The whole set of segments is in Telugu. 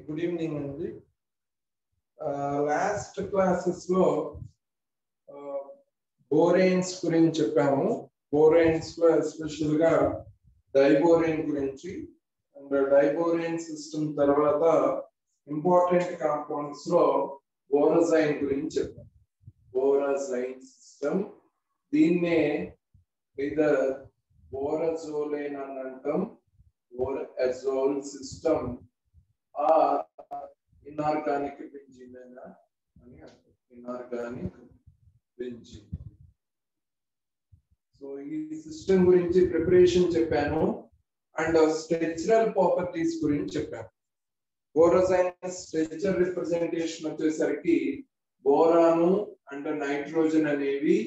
గుడ్ ఈవినింగ్ అండి. లాస్ట్ క్లాసెస్ లో బోరేన్స్ గురించి చెప్పాము. బోరేన్స్ లో ఎస్పెషల్ గా డైబోరేన్ గురించి అండ్ డైబోరేన్ సిస్టమ్ తర్వాత ఇంపార్టెంట్ కాంపౌండ్స్ లో బోరజైన్ గురించి చెప్పాము. బోరజైన్ సిస్టమ్ దీన్నే ఇదర్ బోరజోలేన్ అని అంటాం, బోరజోల్ సిస్టమ్ ఇనార్గానిక్ బెంజీన్ అని అంటాం. Inorganic benzene. సో ఈ సిస్టమ్ గురించి ప్రిపరేషన్ చెప్పాను అండ్ స్ట్రక్చరల్ ప్రాపర్టీస్ గురించి చెప్పాను. బోరజైన్ స్ట్రక్చర్ రిప్రజెంటేషన్ వచ్చేసరికి బోరాను అండ్ నైట్రోజన్ అనేవి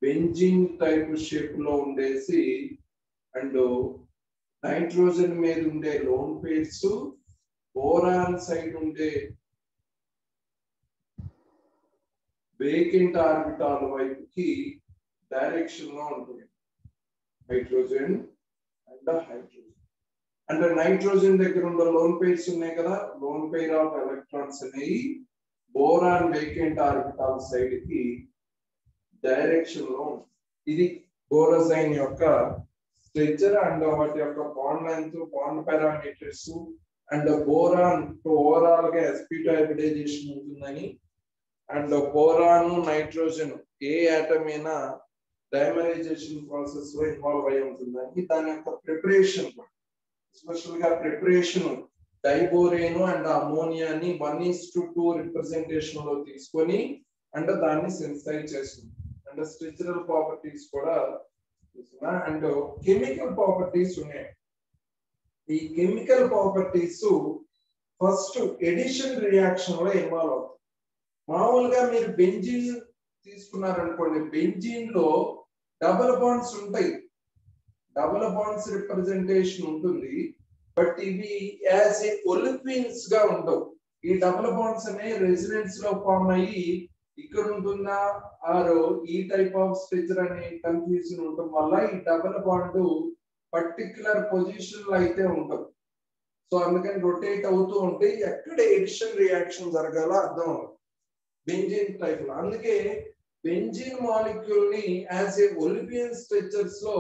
బెంజీన్ టైప్ షేప్ లో ఉండేసి అండ్ నైట్రోజన్ మీద ఉండే లోన్ పేర్స్ బోరాన్ సైడ్ ఉండే వేకెంట్ ఆర్బిటాల్ వైపుకి డైరెక్షన్ లో ఉంటుంది. హైడ్రోజన్ అండ్ హైడ్రోజన్ అంటే నైట్రోజన్ దగ్గర ఉన్న లోన్ పేర్స్ ఉన్నాయి కదా, లోన్ పేర్ ఆఫ్ ఎలక్ట్రాన్స్ అనేవి బోరాన్ వేకెంట్ ఆర్బిటాల్ సైడ్ కి డైరెక్షన్ లో ఉంటుంది. ఇది బోరజైన్ యొక్క స్ట్రక్చర్ అండ్ వాటి యొక్క bond length, bond parameters and boron overall గా sp2 హైబ్రిడైజేషన్ ఉంటుందని and boron nitrogen A atom అయినా డైమరైజేషన్ ప్రాసెస్ లో ఇన్వాల్వ్ అయి ఉంటుందని దాని యొక్క ప్రిపరేషన్, ఎస్పెషల్ గా ప్రిపరేషన్ డైబోరేన్ అండ్ అమోనియాని 1:2 రిప్రజెంటేషన్ లో తీసుకొని అండ్ దాన్ని సెన్సిటైజ్ చేస్తుంది. అండ్ స్ట్రక్చరల్ ప్రాపర్టీస్ కూడా అండ్ కెమికల్ ప్రాపర్టీస్ ఉన్నాయి. ఈ chemical properties first edition reaction లో ఇన్వాల్వ్ అవుతాయి. మామూలుగా మీరు బెంజీన్ తీసుకున్నారనుకోండి, బెంజీన్ లో డబుల్ బాండ్స్ ఉంటాయి, డబుల్ బాండ్స్ రిప్రజెంటేషన్ ఉంటుంది. బట్ ఇవి యాజ్ ఏ ఒలిఫిన్స్ గా ఉండవు. ఈ డబుల్ బాండ్స్ అనే రెసిడెన్స్ లో ఫామ్ అయ్యి ఇక్కడ ఉంటుందా ఆరో ఈ టైప్ ఆఫ్ స్ట్రక్చర్ అనే కన్ఫ్యూజన్ ఉండటం వల్ల ఈ డబుల్ బాండ్ పర్టికులర్ పొజిషన్ లో అయితే ఉంటుంది. సో అందుకని రొటేట్ అవుతూ ఉంటే ఎక్కడ ఎడిషన్ రియాక్షన్ జరగాలో అర్థం అవుతుంది బెంజీన్ టైప్ లో. అందుకే బెంజీన్ మాలిక్యూల్ ని యాజ్ ఏ ఒలిఫియన్ స్ట్రక్చర్స్ లో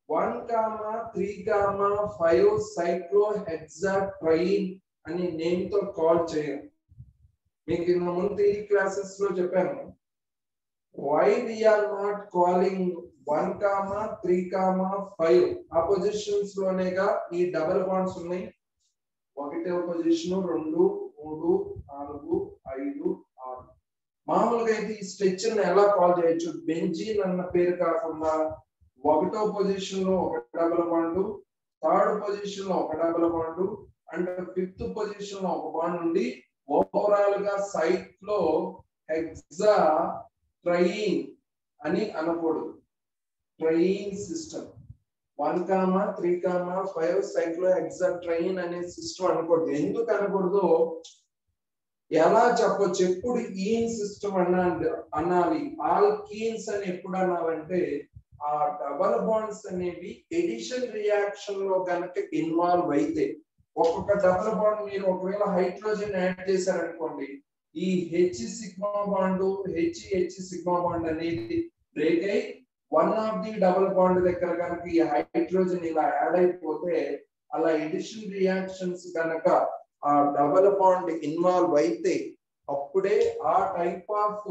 1,3,5 సైక్లోహెక్సాట్రైన్ అనే నేమ్ తో కాల్ చేయాలి. మీకు ఇన్న ముందు ఈ క్లాసెస్ లో చెప్పాను why we are not calling 1,3,5 ఆ పొజిషన్స్ లోనేగా ఈ డబుల్ బాండ్స్ ఉన్నాయి. ఒకటో పొజిషన్ 2 3 4 5 6 మామూలుగా అయితే ఈ స్ట్రక్చర్ ని ఎలా కాల్ చేయొచ్చు బెంజీన్ అన్న పేరు కాకుండా ఒకటో పొజిషన్ లో ఒక డబుల్ బాండ్ థర్డ్ పొజిషన్ లో ఒక double bond and fifth position లో ఒక బాండ్ ఉండి ఓవరాల్ గా సైట్ లో హెక్సా ట్రైన్ అని అనకూడదు ట్రైన్ సిస్టమ్ 1, 3, 5 సైట్ లో హెక్సా ట్రైన్ అనే సిస్టమ్ అనకూడదు ఎందుకు అనకూడదు ఎలా చెప్పొచ్చు ఎప్పుడు ఈన్ సిస్టమ్ అనాలి ఆల్కీన్స్ అని ఎప్పుడు అనాలంటే ఆ డబల్ బాండ్స్ అనేవి ఎడిషన్ రియాక్షన్ లో గనక ఇన్వాల్వ్ అయితే ఒక్కొక్క డబల్ బాండ్ మీరు ఒకవేళ హైడ్రోజన్ యాడ్ చేశారనుకోండి ఈ H sigma bond H sigma bond అనేది బ్రేక్ అయి one of the double bond దగ్గర కనుక ఈ హైడ్రోజన్ ఇలా యాడ్ అయిపోతే అలా ఎడిషన్ రియాక్షన్స్ కనుక ఆ డబుల్ బాండ్ ఇన్వాల్వ్ అయితే అప్పుడే ఆ టైప్ ఆఫ్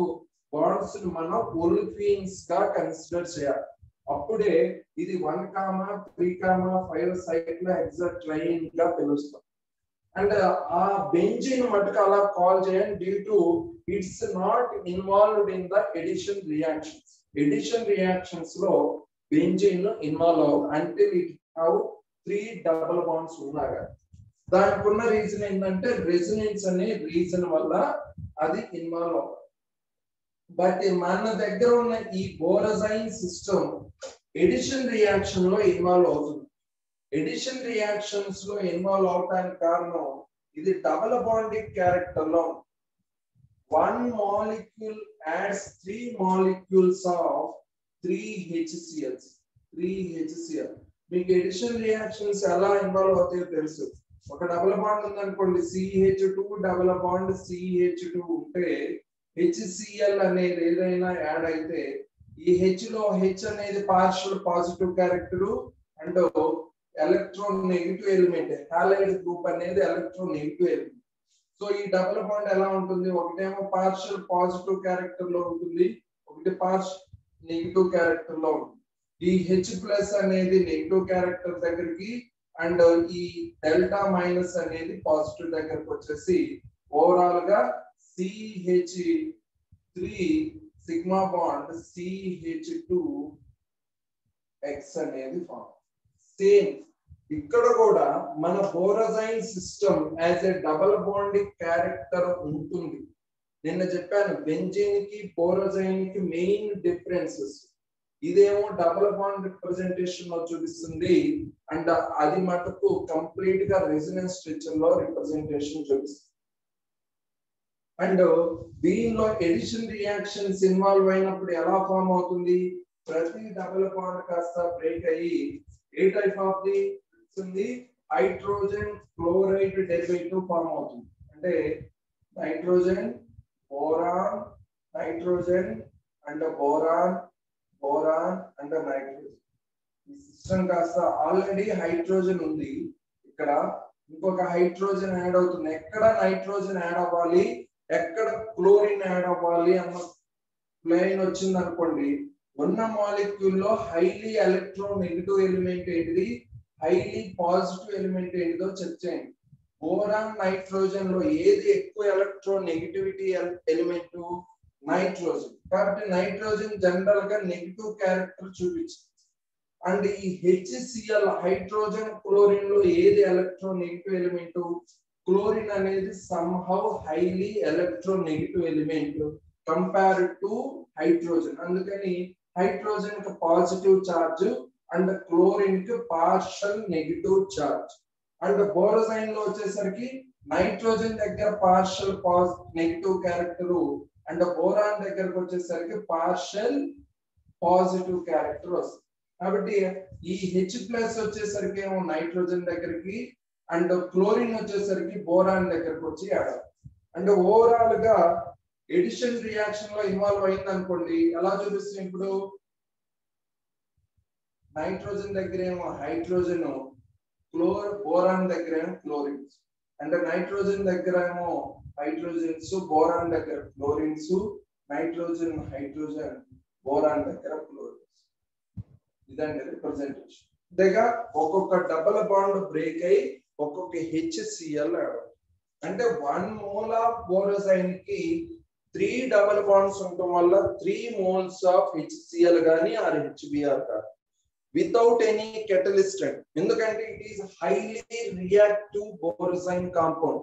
బాండ్స్ మనం ఒలిఫిన్స్ గా కన్సిడర్ చేయాలి అప్పుడే ఇది 1, 3, 5 సైట్ లో హెక్సా ట్రైన్ గా పిలుస్తాం అండ్ ఆ బెంజీన్ మటుకు అలా కాల్ చేయండి due to it's not involved in the addition reactions లో బెంజీన్ ఇన్వాల్వ్ అవ్వదు అంటే ఇట్ హావ్ 3 డబుల్ బాండ్స్ ఉన్నాయి దానికి ఉన్న రీజన్ ఏంటంటే రెసినెన్స్ అనే రీజన్ వల్ల అది ఇన్వాల్వ్ అవ్వదు బట్ మన దగ్గర ఉన్న ఈ బోరజైన్ సిస్టమ్ ఎడిషన్ రియాక్షన్ లో ఇన్వాల్వ్ అవుతుంది ఎడిషన్ రియాక్షన్స్ లో ఇన్వాల్వ్ అవడానికి కారణం ఇది డబుల్ బాండింగ్ క్యారెక్టర్ లో one molecule adds 3 molecules of 3 HCl మీకు ఎడిషన్ రియాక్షన్స్ ఎలా ఇన్వాల్వ్ అవుతాయో తెలుసు ఒక డబుల్ బాండ్ ఉందనుకోండి CH2 డబుల్ బాండ్ CH2 ఉంటే HCl అనేది ఏదైనా యాడ్ అయితే ఈ H లో H అనేది partial positive character and electron negative element halide group అనేది ఎలక్ట్రాన్ నెగటివ్ ఎలిమెంట్ సో ఈ డబుల్ బాండ్ ఎలా ఉంటుంది ఒకటేమో పార్షియల్ పాజిటివ్ క్యారెక్టర్ లో ఉంటుంది ఒకటి పార్షియల్ నెగటివ్ క్యారెక్టర్ లో ఉంటుంది ఈ H+ అనేది నెగటివ్ క్యారెక్టర్ దగ్గరికి అండ్ ఈ డెల్టా మైనస్ అనేది పాజిటివ్ దగ్గరకు వచ్చేసి ఓవరాల్ గా CH3 sigma bond CH2 X అనేది ఫామ్ సేమ్ ఇక్కడ కూడా మన borazine system as a double bonding character ఉంటుంది నిన్న చెప్పాను బెంజీన్ కి బోరజైన్ కి మెయిన్ డిఫరెన్సెస్ ఇదేమో డబుల్ బాండ్ రిప్రజెంటేషన్ లో చూపిస్తుంది అండ్ అది మటుకు కంప్లీట్ గా రెసినెన్స్ స్ట్రక్చర్ లో రిప్రజెంటేషన్ చూపిస్తుంది అండ్ దీనిలో ఎడిషన్ రియాక్షన్స్ ఇన్వాల్వ్ అయినప్పుడు ఎలా ఫామ్ అవుతుంది ప్రతి డబుల్ బాండ్ కాస్త బ్రేక్ అయ్యి a type of the hydrogen chloride derivative form అవుతుంది అంటే nitrogen boron nitrogen and boron and nitrogen ఈ సిస్టమ్ కాస్త ఆల్రెడీ హైడ్రోజన్ ఉంది ఇక్కడ ఇంకొక హైడ్రోజన్ యాడ్ అవుతుంది ఎక్కడ నైట్రోజన్ యాడ్ అవ్వాలి ఎక్కడ క్లోరిన్ యాడ్ అవ్వాలి అన్న ప్లేన్ వచ్చింది అనుకోండి ఉన్న మాలిక్యూల్ లో హైలీ ఎలక్ట్రో నెగటివ్ ఎలిమెంట్ ఏంటిది హైలీ పాజిటివ్ ఎలిమెంట్ ఏంటిదో చెక్ చేయండి బోరాన్ నైట్రోజన్ లో ఏది ఎక్కువ ఎలక్ట్రో నెగటివిటీ ఎలిమెంట్ నైట్రోజన్ కాబట్టి నైట్రోజన్ జనరల్ గా నెగటివ్ క్యారెక్టర్ చూపించింది అండ్ ఈ HCl హైడ్రోజన్ క్లోరిన్ లో ఏది ఎలక్ట్రో నెగటివ్ ఎలిమెంట్ క్లోరిన్ అనేది somehow highly electronegative element compared to hydrogen అందుకని హైడ్రోజన్ కి పాజిటివ్ చార్జ్ అండ్ క్లోరిన్ కి పార్షియల్ నెగటివ్ చార్జ్ అండ్ బోరజైన్ లో వచ్చేసరికి నైట్రోజన్ దగ్గర partial negative character and boron దగ్గరకు వచ్చేసరికి పార్షియల్ పాజిటివ్ క్యారెక్టర్ వస్తుంది కాబట్టి ఈ H+ వచ్చేసరికి ఏమో నైట్రోజన్ దగ్గరికి అండ్ క్లోరిన్ వచ్చేసరికి బోరాన్ దగ్గరకు వచ్చి యాడ్ అండ్ ఓవరాల్ గా ఎడిషన్ రియాక్షన్ లో ఇన్వాల్వ్ అయింది అనుకోండి ఎలా చూపిస్తుంది ఇప్పుడు నైట్రోజన్ దగ్గర ఏమో హైడ్రోజన్ బోరాన్ దగ్గర ఏమో క్లోరిన్స్ అండ్ నైట్రోజన్ దగ్గర ఏమో హైడ్రోజన్స్ బోరాన్ దగ్గర క్లోరిన్స్ నైట్రోజన్ హైడ్రోజన్ బోరాన్ దగ్గర క్లోరిన్స్ ఇదండి రిప్రజెంటేషన్ దగ్గర ఒక్కొక్క డబుల్ బాండ్ బ్రేక్ అయ్యి ఒక్కొక్క HCl అంటే 1 మోల్ ఆఫ్ బోరోజైన్ కి 3 డబుల్ బాండ్స్ ఉండటం వల్ల 3 moles ఆఫ్ HCl గాని ఆర్ HBr కాదు without any catalyst. ఎందుకంటే it is highly reactive borosine compound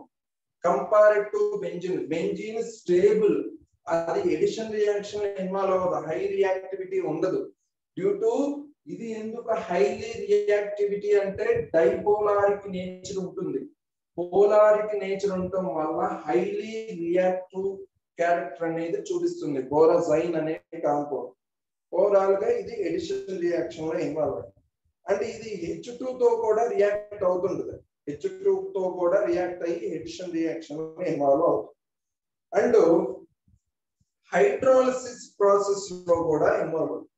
compared to benzene. Benzene stable, అది ఎడిషన్ రియాక్షన్ ఇన్వాల్వ్ అవ్వదు, హై రియాక్టివిటీ ఉండదు. డ్యూ టు ఇది ఎందుకు హైలీ రియాక్టివిటీ అంటే డైపోలారిక్ నేచర్ ఉంటుంది. పోలారిక్ నేచర్ ఉండటం వల్ల హైలీ రియాక్టివ్ క్యారెక్టర్ అనేది చూపిస్తుంది బోరోజైన్ అనే కాంపౌండ్. ఓవరాల్ గా ఇది ఎడిషన్ రియాక్షన్ లో ఇన్వాల్వ్ అయ్యింది. అంటే ఇది H2 తో కూడా రియాక్ట్ అవుతుంటది. H2 తో కూడా రియాక్ట్ అయ్యి ఎడిషన్ రియాక్షన్ లో ఇన్వాల్వ్ అవుతుంది. అండ్ హైడ్రాలిసిస్ ప్రాసెస్ లో కూడా ఇన్వాల్వ్ అవుతుంది.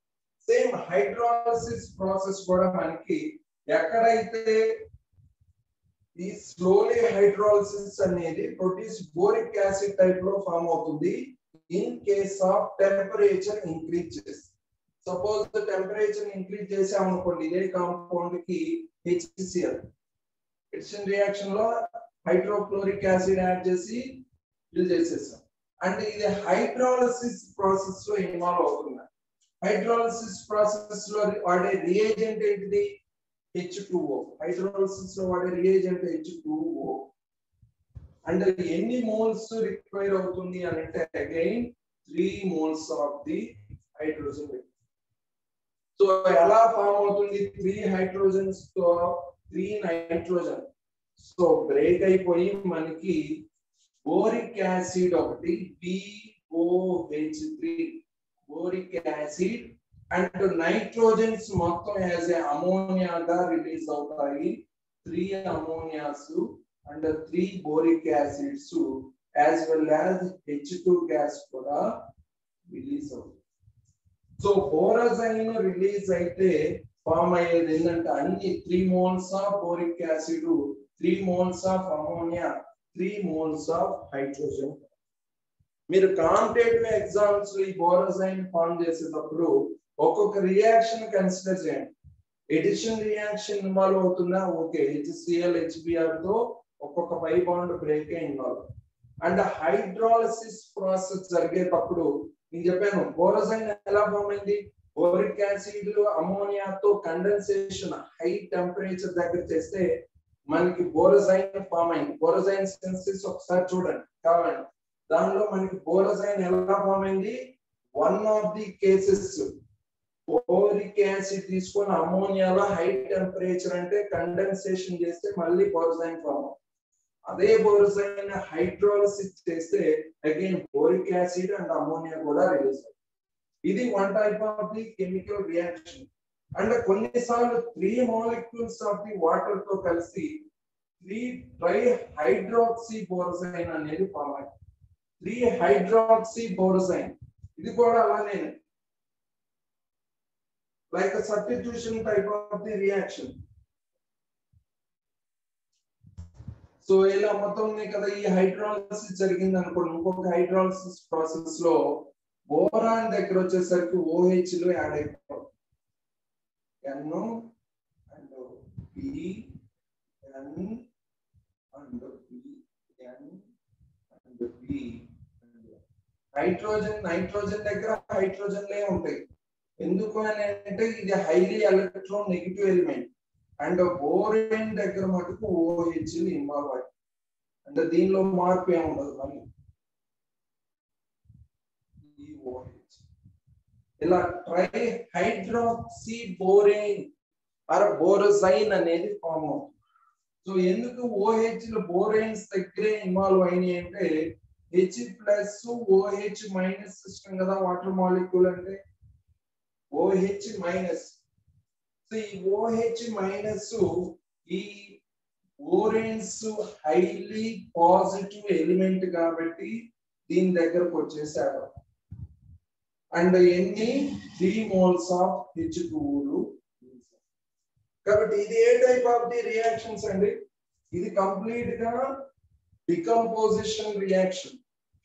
సేమ్ హైడ్రాలిసిస్ ప్రాసెస్ కూడా మనకి ఎక్కడైతే ఈ స్లోలీ హైడ్రాలిసిస్ అనేది ప్రొడ్యూస్ బోరిక్ యాసిడ్ టైప్ లో ఫామ్ అవుతుంది in case of temperature increase చేసి. సపోజ్ టెంపరేచర్ ఇంక్రీజ్ చేసామనుకోండి, ఇదే కాంపౌండ్ కి HCl ఎడిషన్ రియాక్షన్ లో హైడ్రోక్లోరిక్ యాసిడ్ యాడ్ చేసి ఫిల్ చేసేసాం. అంటే ఇది హైడ్రాలిసిస్ ప్రాసెస్ లో ఇన్వాల్వ్ అవుతుంది. హైడ్రాలిసిస్ ప్రాసెస్ లో వాడే రియేజెంట్ ఏంటిది? H2O. హైడ్రాలిసిస్ లో వాడే రియేజెంట్ H2O. అంటే ఎన్ని మోల్స్ రిక్వైర్ అవుతుంది అని అంటే again 3 moles of the hydrogen. So ఎలా ఫామ్ అవుతుంది? 3 hydrogens తో 3 nitrogen. సో బ్రేక్ అయిపోయి మనకి బోరిక్ యాసిడ్ ఒకటి BOH3 boric acid and nitrogens మొత్తం యాజ్ ఏ అమోనియాగా రిలీజ్ అవుతాయి. 3 ammonias and 3 boric acids as well as H2 gas కూడా రిలీజ్ అవుతుంది. సో బోరోజైన్ రిలీజ్ అయితే ఫామ్ అయ్యేది ఏంటంటే అన్ని 3 moles of boric acid, 3 moles of ammonia, 3 moles of hydrogen. మీరు కాంపిటేటివ్ ఎగ్జామ్స్ ఈ బోరోజైన్ ఫామ్ చేసేటప్పుడు ఒక్కొక్క రియాక్షన్ కన్సిడర్ చేయండి. ఎడిషన్ రియాక్షన్ ఇన్వాల్వ్ అవుతుందా? ఓకే, HCl HBr తో ఒక్కొక్క పై bond break involve. And hydrolysis process జరిగేటప్పుడు నేను చెప్పాను బోరోజైన్ ఎలా ఫామ్ అయింది? బోరిక్ యాసిడ్ అమోనియాతో కండెన్సేషన్ హై టెంపరేచర్ దగ్గర చేస్తే మనకి బోరోజైన్ ఫామ్ అయింది. బోరోజైన్ సింథసిస్ ఒకసారి చూడండి కావాలండి. దానిలో మనకి బోరోజైన్ ఎలా ఫామ్ అయింది? One of the cases boric acid తీసుకొని అమోనియాలో హై టెంపరేచర్ అంటే కండెన్సేషన్ చేస్తే మళ్ళీ బోరోజైన్ ఫామ్. అదే బోరోజైన్ హైడ్రాలిసిస్ చేస్తే again boric acid and ammonia కూడా రిలీజ్ అవుతుంది. ఇది one type of the chemical reaction. And కొన్నిసార్లు 3 molecules ఆఫ్ ది వాటర్ తో కలిసి 3 ట్రైహైడ్రాక్సీ బోరోజైన్ అనేది ఫామ్ అయింది. 3 హైడ్రాక్సీ బోరోజైన్ ఇది కూడా అలానే like substitution type of the reaction. So ఇలా మొత్తం ఉంది కదా. ఈ హైడ్రాలిసిస్ జరిగింది అనుకోండి, ఇంకొక హైడ్రాలిసిస్ ప్రాసెస్ లో బోరాన్ దగ్గర వచ్చేసరికి OH లో యాడ్ అయిపోతుంది. N and B N and B N and B. Nitrogen దగ్గర హైడ్రోజన్లే ఉంటాయి. ఎందుకు అని అంటే ఇది highly electronegative element. And borane దగ్గర మటుకు OH ఇన్వాల్వ్ అయ్యి అంటే దీనిలో మార్పు ఏముండదు. మళ్ళీ ఇలా ట్రైహైడ్రాక్సీ బోరేన్ ఆర్ బోరోజైన్ అనేది ఫామ్ అవుతుంది. సో ఎందుకు OH లో బోరేన్స్ దగ్గరే ఇన్వాల్వ్ అయినాయి అంటే H+OH- సిస్టమ్ కదా వాటర్ మాలిక్యూల్ అంటే OH-. సో ఈ OH- ఈ బోరేన్స్ హైలీ పాజిటివ్ ఎలిమెంట్ కాబట్టి దీని దగ్గరకు వచ్చేసారు. అండ్ ఎన్ని 3 moles ఆఫ్ H2O. కాబట్టి ఇది ఏ టైప్ ఆఫ్ ది రియాక్షన్స్ అండి? ఇది కంప్లీట్ గా decomposition reaction,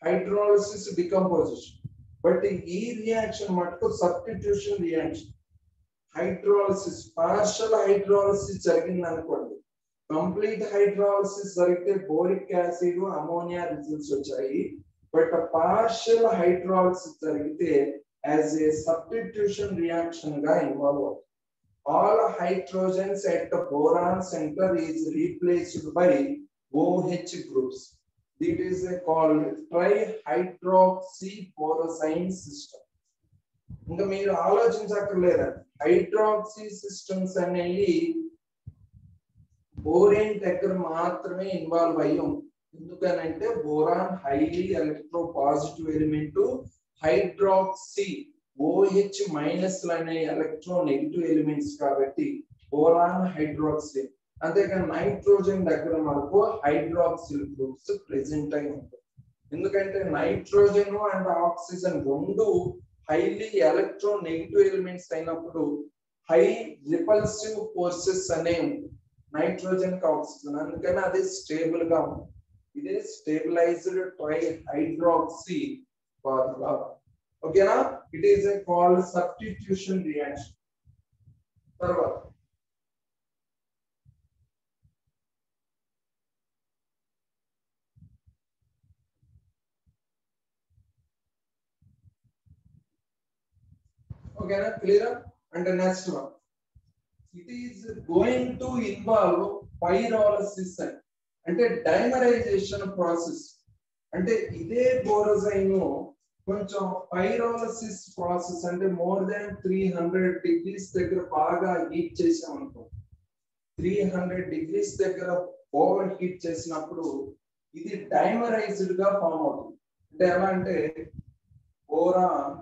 hydrolysis decomposition. But ఈ రియాక్షన్ మటుకు substitution reaction. Hydrolysis partial hydrolysis జరిగింది అనుకోండి, కంప్లీట్ హైడ్రాలసిస్ జరిగితే బోరిక్ యాసిడ్ అమోనియా రిజల్ట్స్ వచ్చాయి. బట్ పార్షియల్ హైడ్రాలసిస్ జరిగితే యాజ్ ఏ సబ్స్టిట్యూషన్ రియాక్షన్ గా ఇన్వాల్వ్ అవుతుంది. All hydrogens at the boron center is replaced by OH groups. It is called trihydroxyborosine system. ఇంకా మీరు ఆలోచించక్కర్లేదు, హైడ్రాక్సీ సిస్టమ్స్ అనేవి బోరేన్ దగ్గర మాత్రమే ఇన్వాల్వ్ అయ్యాం. ఎందుకనంటే boron highly electro positive element, hydroxy OH minus అనే ఎలక్ట్రో నెగిటివ్ ఎలిమెంట్స్ కాబట్టి బోరాన్ హైడ్రాక్సీ. అంతేకాని నైట్రోజన్ దగ్గర మనకు హైడ్రాక్సిల్ గ్రూప్స్ ప్రెసెంట్ అయి ఉంటాయి. ఎందుకంటే నైట్రోజన్ అండ్ ఆక్సిజన్ రెండు హైలీ ఎలక్ట్రో నెగిటివ్ ఎలిమెంట్స్ అయినప్పుడు హై రిపల్సివ్ ఫోర్సెస్ అనేవి నైట్రోజన్ కి ఆక్సిజన్, అందుకని అది స్టేబుల్ గా ఉంది. ఇది స్టేబిలైజ్డ్ ట్రైహైడ్రాక్సీ ఫార్ములా. ఓకేనా? It is called substitution reaction. తర్వాత ఓకేనా? Clear? And next one, it is going to involve పైరోలసిస్ అంటే డైమరైజేషన్ ప్రాసెస్. అంటే ఇదే బోరోజైన్ కొంచెం పైరోలసిస్ ప్రాసెస్ అంటే మోర్ దాన్ 300 degrees దగ్గర బాగా హీట్ చేసామనుకో, 300 degrees దగ్గర ఓవర్ హీట్ చేసినప్పుడు ఇది డైమరైజ్డ్ గా ఫామ్ అవుతుంది. అంటే ఎలా అంటే boron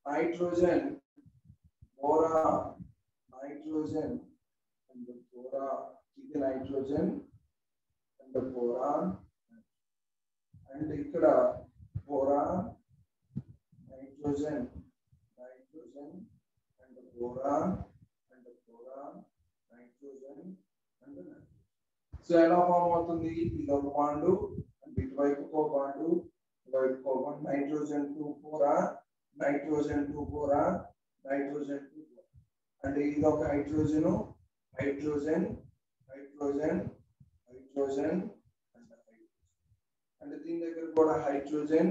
nitrogen, boron nitrogen and boron, ఇది నైట్రోజన్ అండ్ బోరాన్, అండ్ ఇక్కడ boron nitrogen, nitrogen and boron and boron nitrogen and nitrogen. So ఎలా ఫామ్ అవుతుంది? ఇది ఒక బాండు, ఇటువైపు ఒక బాండు, ఇటువైపు ఒక bond, nitrogen to boron, nitrogen to boron, nitrogen to boron. అంటే ఇది ఒక hydrogen, hydrogen, hydrogen, hydrogen and hydrogen. అంటే దీని దగ్గర కూడా hydrogen,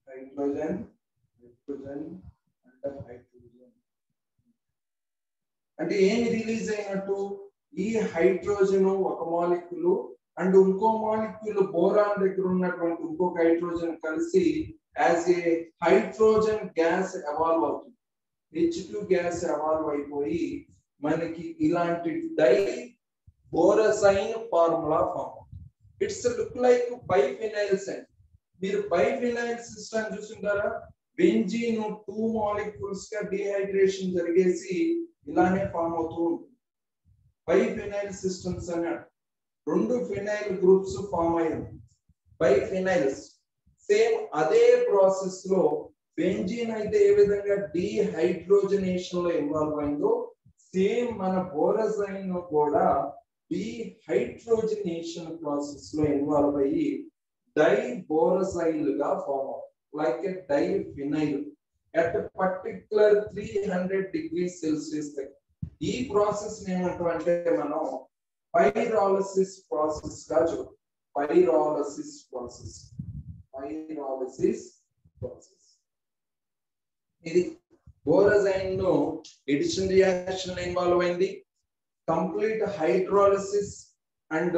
hydrogen, hydrogen and hydrogen. అంటే ఏమి రిలీజ్ అయినట్టు? ఈ హైడ్రోజన్ ఒక మాలిక్యూల్ అండ్ ఇంకో మాలిక్యూల్ బోరాన్ దగ్గర ఉన్నటువంటి ఇంకొక హైడ్రోజన్ కలిసి as a hydrogen gas evolve అవుతుంది. H2 గ్యాస్ ఎవాల్వ్ అయిపోయి మనకి ఇలాంటి di borazine formula form. It's look like biphenyl cent. మీరు బైఫినైల్ సిస్టమ్ చూసుంటారా? బెంజీన్ 2 మాలిక్యూల్స్ గా డిహైడ్రేషన్ జరిగేసి ఇలానే ఫామ్ అవుతూ ఉంటుంది. బైఫినైల్ సిస్టమ్స్ అనే 2 ఫినైల్ గ్రూప్స్ ఫామ్ అయ్యాయి, బైఫినైల్స్. సేమ్ అదే ప్రాసెస్ లో బెంజీన్ అయితే ఏ విధంగా డిహైడ్రోజనేషన్ లో ఇన్వాల్వ్ అయిందో, సేమ్ మన బోరోసైన్ కూడా డిహైడ్రోజనేషన్ ప్రాసెస్ లో ఇన్వాల్వ్ అయ్యి డైబోరోసైల్ గా ఫామ్ అవుతుంది, like a diphenyl at a particular 300 degrees Celsius. ఈ ప్రాసెస్ ఏమంటామంటే మనం పైరోలసిస్ ప్రాసెస్ గా చూద్దాం. Pyrolysis process, pyrolysis process. ఇది బోరోసైన్ ను ఎడిషన్ రియాక్షన్ లో ఇన్వాల్వ్ అయింది, complete hydrolysis and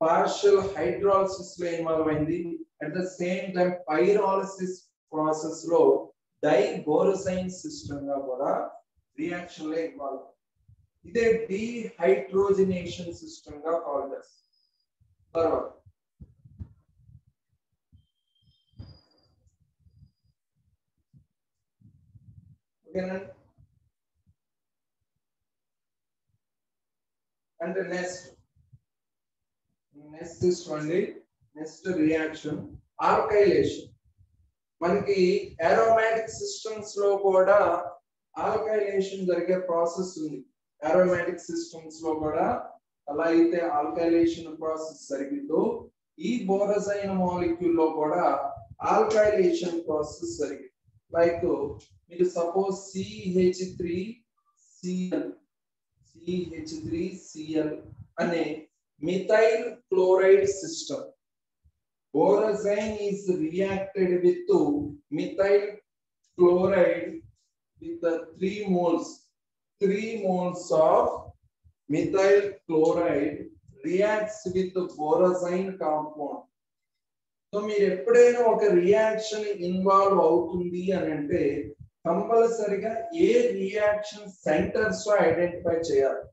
partial hydrolysis లో ఇన్వాల్వ్ అయింది. At the same time pyrolysis process లో డైబోరోసైన్ సిస్టమ్ గా కూడా రియాక్షన్ లో ఇన్వాల్వ్. ఇదే డిహైడ్రోజనేషన్ సిస్టమ్ గా కాల్ చేస్తారు. తర్వాత ఓకేనా? అంటే నెక్స్ట్ చూడండి, నెక్స్ట్ రియాక్షన్ ఆల్కైలేషన్. మనకి ఏరోమాటిక్ సిస్టమ్స్ లో కూడా ఆల్కైలేషన్ జరిగే ప్రాసెస్ ఉంది. ఏరోమాటిక్ సిస్టమ్స్ లో కూడా అలా అయితే ఆల్కైలేషన్ ప్రాసెస్ జరిగిందో, ఈ బోరోసైన్ మాలిక్యూల్ లో కూడా ఆల్కైలేషన్ ప్రాసెస్ జరిగింది. లైక్ మీరు సపోజ్ CH3Cl అనే methyl chloride system. Borazine is reacted with methyl chloride with the 3 moles. 3 moles of methyl chloride reacts with the borazine compound. So మీరు ఎప్పుడైనా ఒక రియాక్షన్ ఇన్వాల్వ్ అవుతుంది అని అంటే కంపల్సరిగా ఏ రియాక్షన్ సెంటర్స్ ఐడెంటిఫై చేయాలి.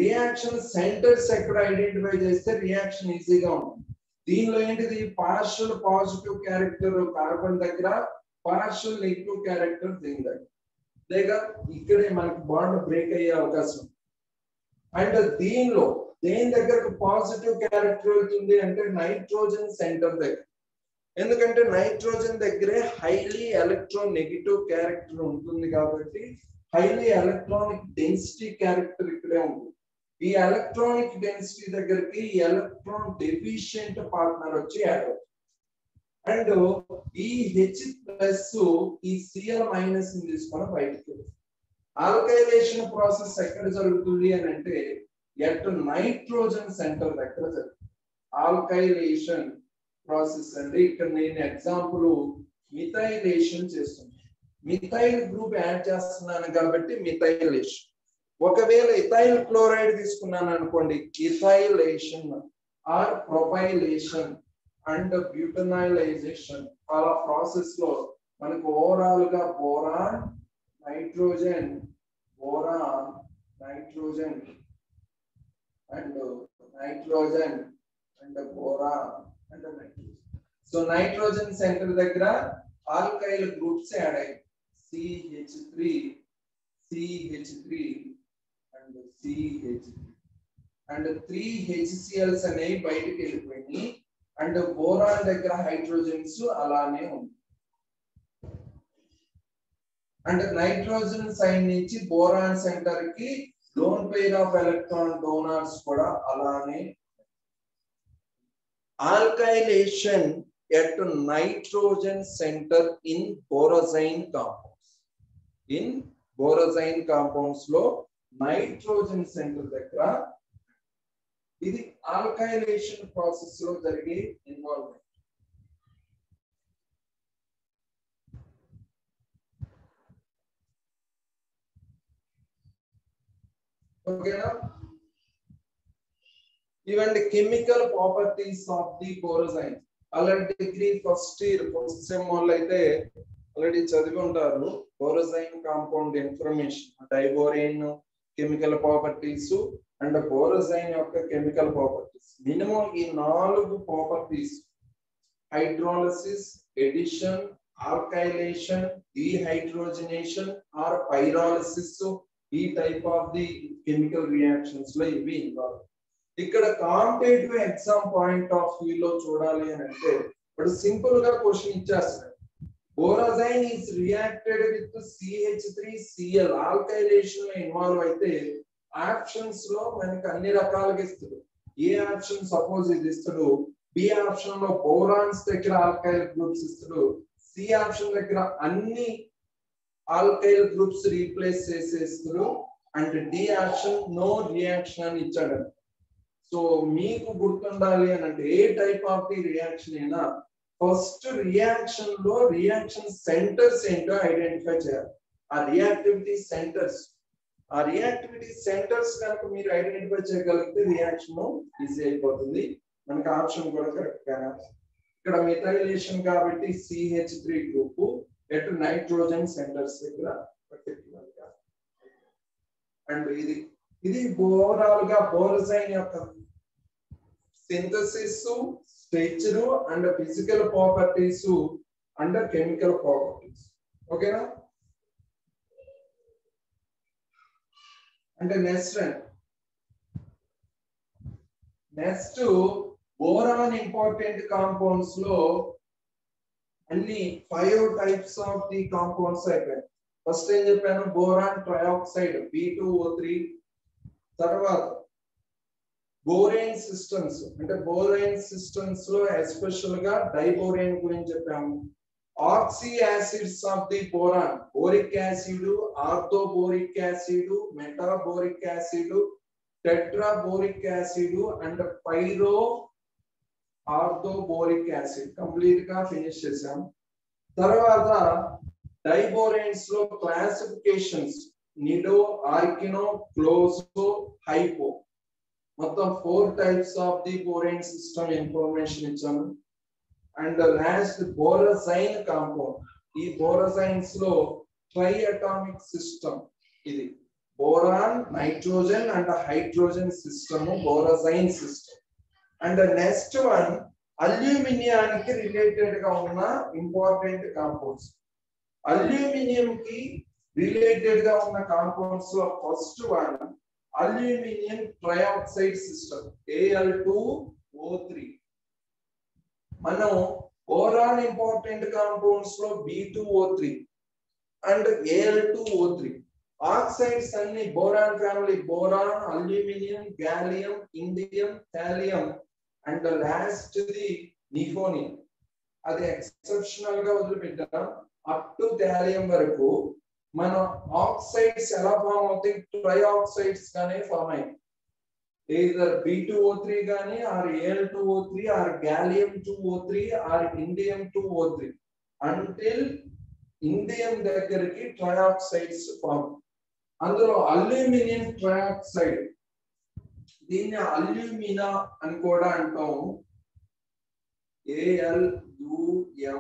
రియాక్షన్ సెంటర్స్ ఎక్కడ ఐడెంటిఫై చేస్తే రియాక్షన్ ఈజీగా ఉంటుంది. దీనిలో ఏంటిది పార్షియల్ పాజిటివ్ క్యారెక్టర్ కార్బన్ దగ్గర, పార్షియల్ నెగిటివ్ క్యారెక్టర్ దీని దగ్గర, లేక ఇక్కడే మనకు బాండ్ బ్రేక్ అయ్యే అవకాశం. అండ్ దీనిలో దేని దగ్గరకు పాజిటివ్ క్యారెక్టర్ వెళ్తుంది అంటే నైట్రోజన్ సెంటర్ దగ్గర. ఎందుకంటే నైట్రోజన్ దగ్గరే హైలీ ఎలక్ట్రాన్ నెగిటివ్ క్యారెక్టర్ ఉంటుంది కాబట్టి హైలీ ఎలక్ట్రానిక్ డెన్సిటీ క్యారెక్టర్ ఇక్కడే ఉంటుంది. ఈ ఎలక్ట్రానిక్ డెన్సిటీ దగ్గరికి ఎలక్ట్రాన్ డెఫిషియెంట్ పార్ట్నర్ వచ్చి యాడ్ అవుతుంది. అండ్ ఈ H ప్లస్ ఈ Cl మైనస్ ని తీసుకొని బయటకు. ఆల్కైలేషన్ ప్రాసెస్ ఎక్కడ జరుగుతుంది అని అంటే ఎట్ నైట్రోజన్ సెంటర్ దగ్గర జరుగుతుంది. ఆల్కైలేషన్ ప్రాసెస్ అంటే ఇక్కడ నేను ఎగ్జాంపుల్ మిథైలేషన్ చేస్తున్నాను. మిథైల్ గ్రూప్ యాడ్ చేస్తున్నాను కాబట్టి మిథైలేషన్. ఒకవేళ ఇథైల్ క్లోరైడ్ తీసుకున్నాను అనుకోండి, ఇథైలేషన్ ఆర్ ప్రొపైలేషన్ అండ్ బ్యూటనైలైజేషన్. అలా ప్రాసెస్ లో మనకు ఓవరాల్ గా boron, nitrogen, boron, nitrogen and nitrogen and boron and nitrogen. So nitrogen center దగ్గర ఆల్కైల్ గ్రూప్స్ యాడ్ అయ్యాయి. CH3, CH3 and CH3 and 3 HCl's అనేవి బయటికి వెళ్ళిపోయినాయి. అండ్ బోరాన్ దగ్గర హైడ్రోజన్స్ అలానే ఉంది. అండ్ నైట్రోజన్ సైడ్ నుంచి బోరాన్ సెంటర్ కి loan pair of electron donors కూడా అలానే. Alkylation at nitrogen center in borazine compounds. In borazine compounds లో నైట్రోజన్ సెంటర్ దగ్గర ఇది ఆల్కైలేషన్ ప్రాసెస్ లో జరిగే ఇన్వాల్వ్మెంట్. ఓకేనా? ఇవండి chemical properties of the borazine. Already degree first year first sem వాళ్ళు అయితే ఆల్రెడీ చదివి ఉంటారు. borazine compound information, diborane chemical properties and borazine యొక్క కెమికల్ ప్రాపర్టీస్. మినిమం ఈ 4 properties hydrolysis, addition, alkylation, dehydrogenation or pyrolysis, ఈ type of the chemical reactions లో ఇవి ఇన్వాల్వ్. ఇక్కడ competitive exam point of view లో చూడాలి అని అంటే ఇప్పుడు సింపుల్ గా క్వశ్చన్ ఇచ్చేస్తారు. borazine is reacted with CH3Cl. Alkylation లో ఇన్వాల్వ్ అయితే ఆప్షన్స్ లో మనకి అన్ని రకాలుగా ఇస్తాడు. ఏ ఆప్షన్ సపోజ్ ఇది ఇస్తాడు, బి ఆప్షన్ లో బోరాన్స్ దగ్గర ఆల్కైల్ గ్రూప్స్ ఇస్తాడు, సి ఆప్షన్ దగ్గర అన్ని ఆల్కైల్ గ్రూప్స్ రీప్లేస్ చేసేస్తాడు, and D option no reaction అని ఇచ్చాడు. సో మీకు గుర్తుండాలి అని అంటే ఏ టైప్ ఆఫ్ ది రియాక్షన్ అయినా ఫస్ట్ రియాక్షన్ లో రియాక్షన్ సెంటర్స్ ఏంటో ఐడెంటిఫై చేయాలి. ఆ రియాక్టివిటీ సెంటర్స్ కనుక మీరు ఐడెంటిఫై చేయగలిగితే రియాక్షన్ ఈజీ అయిపోతుంది. మనకి ఆప్షన్ కూడా కరెక్ట్ గానే. ఇక్కడ మిథైలేషన్ కాబట్టి CH3 గ్రూప్ ఎటు నైట్రోజన్ సెంటర్స్ దగ్గర పర్టిక్యులర్ గా. అండ్ ఇది ఓవరాల్ గా borazine యొక్క synthesis, structure and physical properties and chemical properties. ఓకేనా? అంటే నెక్స్ట్ బోరాన్ ఇంపార్టెంట్ కాంపౌండ్స్ లో అన్ని 5 టైప్స్ ఆఫ్ ది కాంపౌండ్స్ అయిపోయాయి. ఫస్ట్ ఏం చెప్పాను, బోరాన్ ట్రయాక్సైడ్ B2O3. తర్వాత బోరేన్ సిస్టమ్స్, అంటే బోరేన్ సిస్టమ్స్ లో ఎస్పెషల్ గా డైబోరేన్ గురించి చెప్పాము. Oxy acids of the boron, boric acid, orthoboric acid, metaboric acid, tetraboric acid and pyro ఆర్థోబోరిక్ acid complete గా ఫినిష్ చేసాం. తర్వాత డైబోరేన్స్ లో classifications nido, arachno, closo, hypo మొత్తం 4 types of the borane system information ఇచ్చాము. And last borazine compound. ఈ బోరజైన్స్ లో ట్రై అటామిక్ సిస్టమ్, ఇది boron, nitrogen and hydrogen system borazine system. And next one అల్యూమినియానికి రిలేటెడ్ గా ఉన్న ఇంపార్టెంట్ కాంపౌండ్స్. అల్యూమినియం కి రిలేటెడ్ గా ఉన్న కాంపౌండ్స్ లో first one aluminium trioxide system Al2O3. మనం బోరాన్ ఇంపార్టెంట్ కాంపౌండ్స్ లో B2O3 అండ్ Al2O3. ఆక్సైడ్స్ అన్ని boron family boron, aluminium, gallium, indium, thallium and last the nihonium. అది ఎక్సెప్షనల్ గా వదిలిపెట్టాం. అప్ టు థాలియం వరకు మన ఆక్సైడ్స్ ఎలా ఫామ్ అవుతాయి? ట్రయాక్సైడ్స్ గానే ఫామ్ అయ్యాయి. either B2O3 గాని or Al2O3 or gallium 2O3 or indium 2O3 until indium దగ్గరికి ట్రయాక్సైడ్స్ ఫామ్. అందులో అల్యూమినియం ట్రయాక్సైడ్, దీన్ని అల్యూమినా అని కూడా అంటాము. ALUMNIA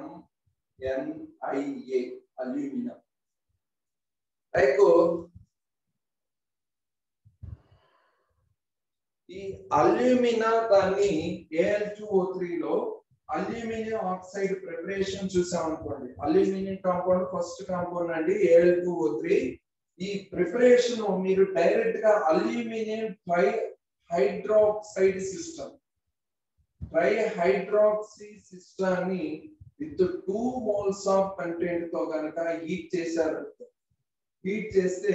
alumina. లైక్ ఈ అల్యూమినా దాన్ని Al2O3 లో అల్యూమినియం ఆక్సైడ్ ప్రిపరేషన్ చూసాం అనుకోండి. అల్యూమినియం కాంపౌండ్ ఫస్ట్ కాంపౌండ్ అండి Al2O3. ఈ ప్రిపరేషన్ మీరు డైరెక్ట్ గా అల్యూమినియం ట్రైహైడ్రాక్సైడ్ సిస్టమ్, ట్రైహైడ్రాక్సీ సిస్టమ్ ని విత్ 2 moles ఆఫ్ కంటెంట్ తో కనుక హీట్ చేశారు. హీట్ చేస్తే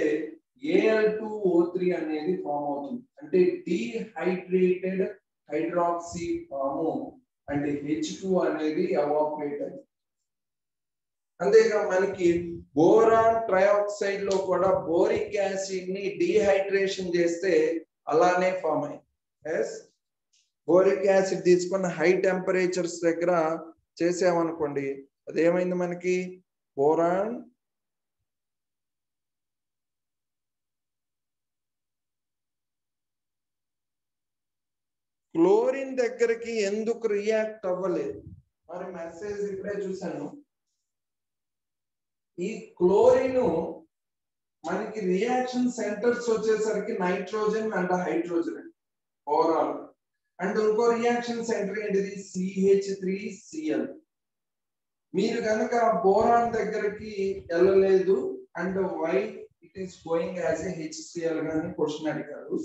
Al2O3 అనేది ఫామ్ అవుతుంది. అంటే dehydrated hydroxy form and H2 అనేది ఎవాపరేట్ అయింది. అంతేగా మనకి బోరాన్ ట్రయాక్సైడ్ లో కూడా బోరిక్ యాసిడ్ ని డీహైడ్రేషన్ చేస్తే అలానే ఫామ్ అయింది. బోరిక్ యాసిడ్ తీసుకున్న హై టెంపరేచర్స్ దగ్గర చేసామనుకోండి, అదేమైంది మనకి బోరాన్ క్లోరిన్ దగ్గరికి ఎందుకు రియాక్ట్ అవ్వలేదు? మరి మెసేజ్ ఇప్పుడే చూసాను. ఈ క్లోరిన్ మనకి రియాక్షన్ సెంటర్స్ వచ్చేసరికి nitrogen and hydrogen overall. And ఇంకో రియాక్షన్ సెంటర్ ఏంటిది? CH3Cl. మీరు కనుక బోరాన్ దగ్గరికి వెళ్ళలేదు and why it is going as a HCl గాని క్వశ్చన్ అడిగారు.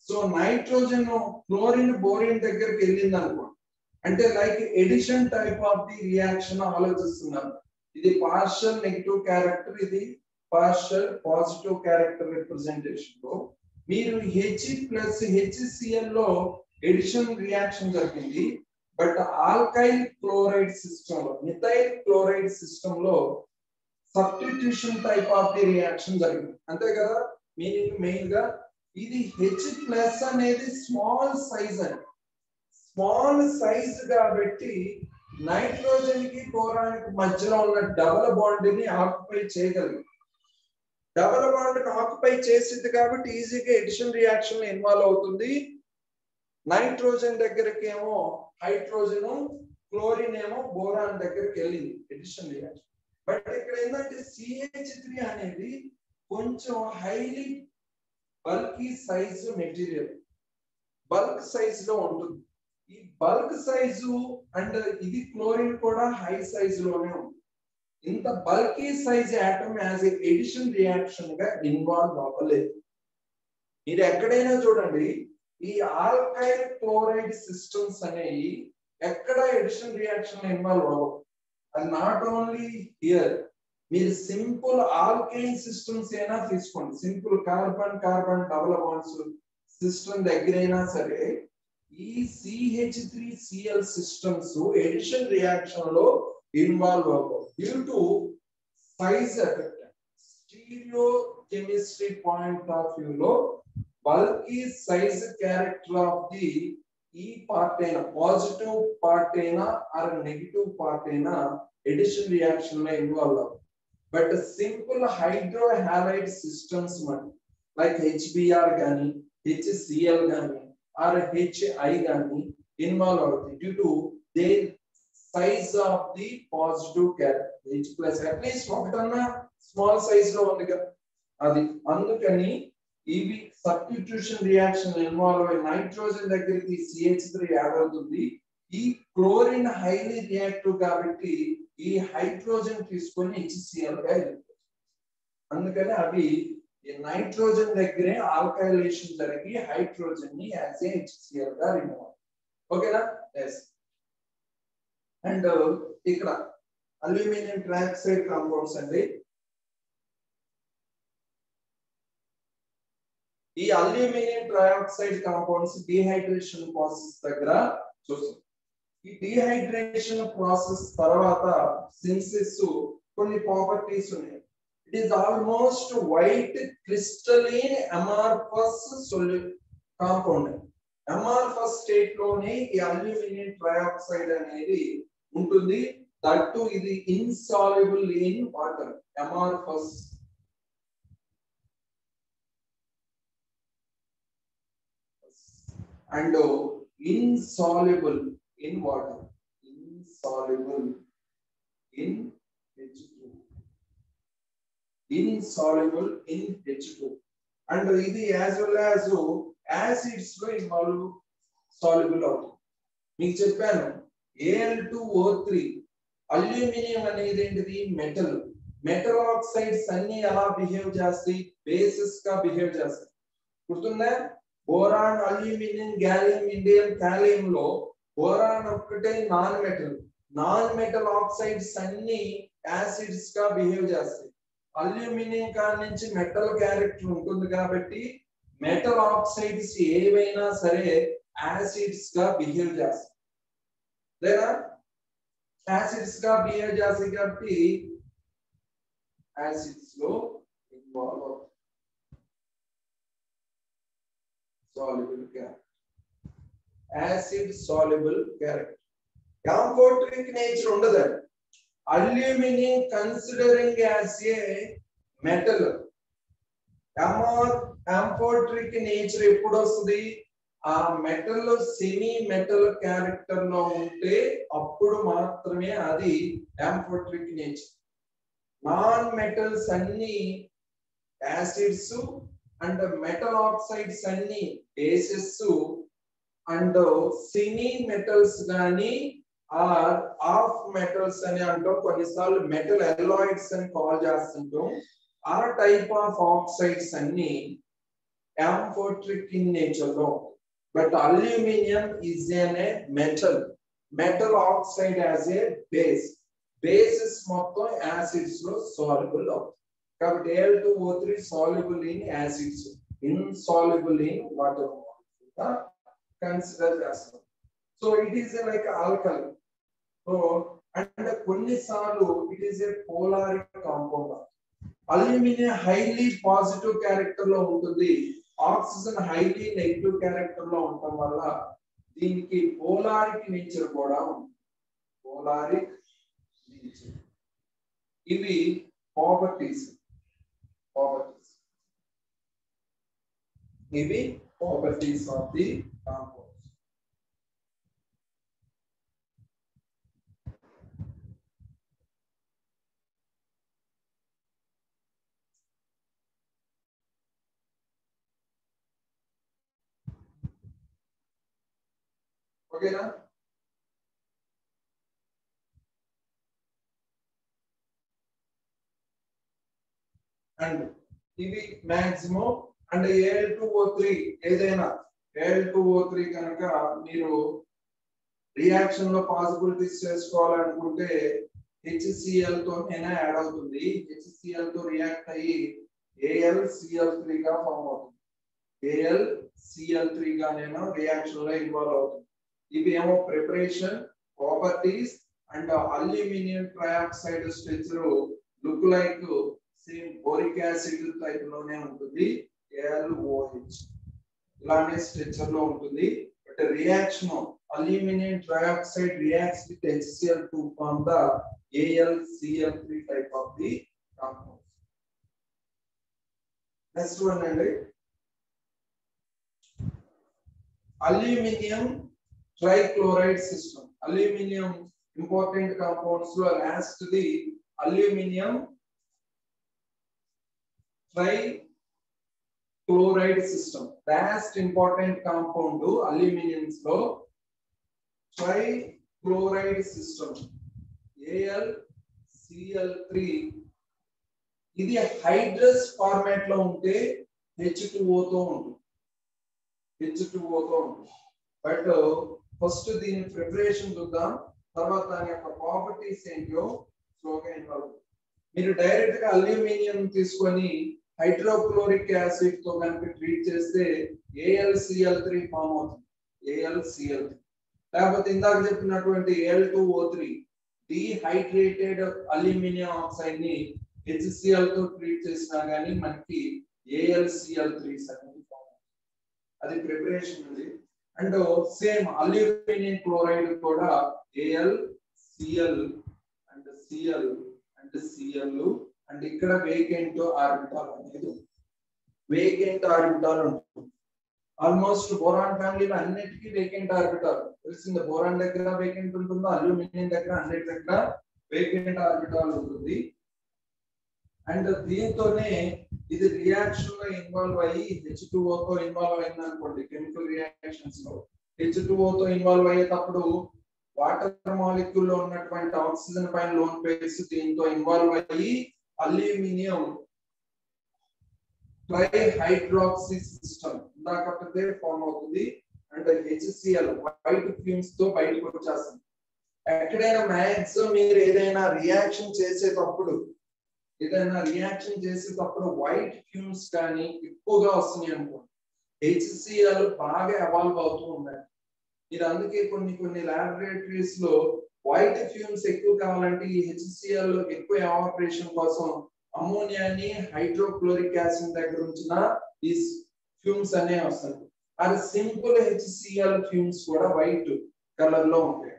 సో నైట్రోజన్ క్లోరిన్ బోరిన్ దగ్గరికి వెళ్ళింది అనుకోండి, అంటే like addition type of the reaction ఆలోచిస్తున్నారు. ఇది పార్షియల్ నెగటివ్ క్యారెక్టర్, ఇది పార్షియల్ పాజిటివ్ క్యారెక్టర్ రిప్రజెంటేషన్ లో మీరు H ప్లస్ HCl లో ఎడిషన్ రియాక్షన్ జరిగింది. బట్ ఆల్కైల్ క్లోరైడ్ సిస్టమ్ లో, మిథైల్ క్లోరైడ్ సిస్టమ్ లో substitution type of the reaction జరిగింది. అంతే కదా మీనింగ్ మెయిన్ గా. ఇది H ప్లస్ అనేది స్మాల్ సైజ్ అని, స్మాల్ సైజ్ కాబట్టి నైట్రోజన్ కి బోరాన్ మధ్యలో ఉన్న డబుల్ బాండ్ ని ఆక్యుపై చేయగలిగింది. డబుల్ బాండ్ ని ఆక్యుపై చేసింది కాబట్టి ఈజీగా ఎడిషన్ రియాక్షన్ లో ఇన్వాల్వ్ అవుతుంది. నైట్రోజన్ దగ్గరికి ఏమో హైడ్రోజన్, క్లోరిన్ ఏమో బోరాన్ దగ్గరికి వెళ్ళింది ఎడిషన్ రియాక్షన్. బట్ ఇక్కడ ఏంటంటే CH3 అనేది కొంచెం highly bulky size material, bulk size లో ఉంటుంది. ఈ బల్క్ సైజు అండ్ ఇది క్లోరిన్ కూడా హై సైజ్ లోనే ఉంది. ఇంత bulky size atom as a addition reaction గా ఇన్వాల్వ్ అవ్వలేదు. మీరు ఎక్కడైనా చూడండి ఈ ఆల్కైల్ క్లోరైడ్ సిస్టమ్స్ అనేవి ఎక్కడ ఎడిషన్ రియాక్షన్ లో ఇన్వాల్వ్ అవ్వవు. అది నాట్ ఓన్లీ హియర్, మీరు సింపుల్ ఆల్కైన్ సిస్టమ్స్ అయినా తీసుకోండి, simple carbon carbon double bonds system దగ్గరైనా సరే ఈ CH3Cl సిస్టమ్స్ ఎడిషన్ రియాక్షన్ లో ఇన్వాల్వ్ అవ్వవు due to size effect. Stereo chemistry point of view లో bulky size character of the E part అయినా positive part అయినా or negative part అయినా addition reaction లో involve అవుతుంది. But simple hydrohalide systems like HBr గాని HCl గాని or HI గాని involve అవుతుంది due to their size of the positive character. H plus at least ఒకటన్నా small size లో ఉంది కదా అది. అందుకని ఇవి సబ్స్టిట్యూషన్ రియాక్షన్ ఇన్వాల్వ్ అయ్యి నైట్రోజన్ దగ్గరికి CH3 యాడ్ అవుతుంది. ఈ క్లోరిన్ హైలీ రియాక్టివ్ కాబట్టి ఈ హైడ్రోజన్ తీసుకొని HCl గా వెళ్ళిపోతుంది. అందుకని అవి ఈ నైట్రోజన్ దగ్గరే ఆల్కైలేషన్ జరిగి హైడ్రోజన్ ని యాజ్ ఏ HCl గా రిమూవ్. ఓకేనా? ఎస్. అండ్ ఇక్కడ అల్యూమినియం ట్రైఆక్సైడ్ కాంపౌండ్స్ అండి. ఈ aluminium trioxide compounds dehydration process దగ్గర చూస్తాం. ఈ డిహైడ్రేషన్ ప్రాసెస్ తర్వాత సింథసిస్ కొన్ని ప్రాపర్టీస్ ఉన్నాయి. It is almost white crystalline amorphous compound. Amorphous state లోనే ఈ అల్యూమినియం ట్రైఆక్సైడ్ అనేది ఉంటుంది. దట్టు ఇది insoluble in water. Amorphous and insoluble in water, insoluble in H2, insoluble in H2, and ఇది as well as acids లో involve soluble అవుతుంది. మీకు చెప్పాను Al2O3 అల్యూమినియం అనేది ఏంటిది మెటల్. మెటల్ ఆక్సైడ్స్ అన్ని ఎలా బిహేవ్ చేస్తాయి? బేసిస్ గా బిహేవ్ చేస్తాయి. గుర్తుందా? బోరాన్, అల్యూమినియం, గ్యాలియం, ఇండియం, కాలియం లో బోరాన్ ఒక్కటే non metal. Non metal oxides అన్ని యాసిడ్స్ గా బిహేవ్ చేస్తాయి. అల్యూమినియం కాడి నుంచి మెటల్ క్యారెక్టర్ ఉంటుంది కాబట్టి మెటల్ ఆక్సైడ్స్ ఏవైనా సరే యాసిడ్స్ గా బిహేవ్ చేస్తాయి. లేదా యాసిడ్స్ గా బిహేవ్ చేస్తాయి కాబట్టి యాసిడ్స్ లో ఇన్వాల్వ్ అవుతాయి. soluble character, acid soluble character. Amphoteric nature ఉండదండి. Aluminium considering as a metal. amphoteric nature ఎప్పుడు వస్తుంది? ఆ మెటల్ సెమీ మెటల్ క్యారెక్టర్ లో ఉంటే అప్పుడు మాత్రమే అది amphoteric నేచర్. నాన్ మెటల్స్ అన్ని యాసిడ్స్ అండ్ మెటల్ ఆక్సైడ్స్ అన్ని బేసెస్ అండ్ సెమీ మెటల్స్ గాని ఆర్ ఆఫ్ మెటల్స్ అని అంటాం. కొన్నిసార్లు మెటల్ ఎలాయిడ్స్ అని కాల్ చేస్తుంటాం. ఆ టైప్ ఆఫ్ ఆక్సైడ్స్ అన్ని amphoteric ఇన్ నేచర్ లో. But aluminium is a metal. Metal oxide as a base. Bases మొత్తం యాసిడ్స్ లో సాల్యుబుల్ అవుతుంది. కాబట్టి Al2O3 soluble in acids, insoluble in water. Consider చేస్తాం. So it is like alkali. So and కొన్నిసార్లు it is a polaric compound. Aluminium highly positive character లో ఉంటుంది. ఆక్సిజన్ హైలీ నెగటివ్ క్యారెక్టర్ లో ఉండటం వల్ల దీనికి పోలారిక్ నేచర్ కూడా ఉంది. పోలారిక్ నేచర్. ఇవి ప్రాపర్టీస్. ఇవి ప్రాపర్టీస్ ఆఫ్ ది కాంపౌండ్స్. ఓకేనా? అండ్ ఇవి మాక్సిమం. అండ్ Al2O3 ఏదైనా Al2O3 కనుక మీరు రియాక్షన్ లో పాసిబిలిటీస్ చేసుకోవాలనుకుంటే HCl తోనైనా యాడ్ అవుతుంది. HCl తో రియాక్ట్ అయ్యి AlCl3 గా ఫామ్ అవుతుంది. AlCl3 గానేమో రియాక్షన్ లో ఇన్వాల్వ్ అవుతుంది. ఇవి ఏమో preparation properties. And aluminium trioxide structure look like same boric acid type లోనే ఉంటుంది. AlOH. ఇలానే స్ట్రక్చర్ లో ఉంటుంది. But reaction aluminium trioxide reacts with HCl to form the AlCl3 type of the compound. Next one అండి, aluminium trichloride system. Aluminium important compounds లో last the aluminium trichloride system. Last important compound aluminiums లో ట్రైక్లోరైడ్ సిస్టమ్ AlCl3. ఇది హైడ్రస్ ఫార్మాట్ లో ఉంటే H2O తో ఉంటుంది. బట్ ఫస్ట్ దీని ప్రిపరేషన్ చూద్దాం, తర్వాత దాని యొక్క ప్రాపర్టీస్ ఏంటో స్లోగా ఇన్వాల్వ్. మీరు డైరెక్ట్ గా అల్యూమినియం తీసుకొని హైడ్రోక్లోరిక్ యాసిడ్ తో కనుక ట్రీట్ చేస్తే AlCl3 ఫామ్ అవుతుంది. AlCl3 లేకపోతే ఇందాక చెప్పినటువంటి Al2O3 డిహైడ్రేటెడ్ అల్యూమినియం ఆక్సైడ్ ని HCl తో ట్రీట్ చేసినా గానీ మనకి AlCl3 అనేది ఫామ్ అవుతుంది. అది ప్రిపరేషన్ ఉంది. అండ్ సేమ్ అల్యూమినియం క్లోరైడ్ కూడా AlCl and Cl and Cl and ఇక్కడ వేకెంట్ ఆర్బిటాల్ అనేది ఉంటుంది. ఆల్మోస్ట్ బోరాన్ ఫ్యామిలీలో అన్నిటికీ వేకెంట్ ఆర్బిటాల్ తెలిసింది. బోరాన్ దగ్గర వేకెంట్ ఉంటుందో, అల్యూమినియం దగ్గర అన్నిటి దగ్గర వేకెంట్ ఆర్బిటాల్ ఉంటుంది. అండ్ దీంతోనే ఇది రియాక్షన్ లో ఇన్వాల్వ్ అయ్యి H2O తో ఇన్వాల్వ్ అయింది అనుకోండి. కెమికల్ రియాక్షన్స్ లో H2O తో ఇన్వాల్వ్ అయ్యేటప్పుడు వాటర్ మాలిక్యూల్ లో ఉన్నటువంటి ఆక్సిజన్ పైన లోన్ పేర్స్ దీంతో ఇన్వాల్వ్ అయ్యి అల్యూమినియం ట్రైహైడ్రాక్సీ సిస్టమ్ ఇందాకటే ఫామ్ అవుతుంది. అండ్ HCl వైట్ ఫ్యూమ్స్ తో బయటకు వచ్చేస్తుంది. ఎక్కడైనా మ్యాక్సిమం మీరు ఏదైనా రియాక్షన్ చేసేటప్పుడు వైట్ ఫ్యూమ్స్ కానీ ఎక్కువగా వస్తున్నాయి అనుకోండి, HCl బాగా ఎవాల్వ్ అవుతూ ఉన్నాయి. మీరు అందుకే కొన్ని లాబొరేటరీస్ లో వైట్ ఫ్యూమ్స్ ఎక్కువ కావాలంటే ఈ HCl ఎక్కువ ఎవాపరేషన్ కోసం అమోనియాని హైడ్రోక్లోరిక్ యాసిడ్ దగ్గర ఉంచిన ఈ ఫ్యూమ్స్ అనే వస్తాయి. అది సింపుల్ HCl ఫ్యూమ్స్ కూడా వైట్ కలర్ లో ఉంటాయి.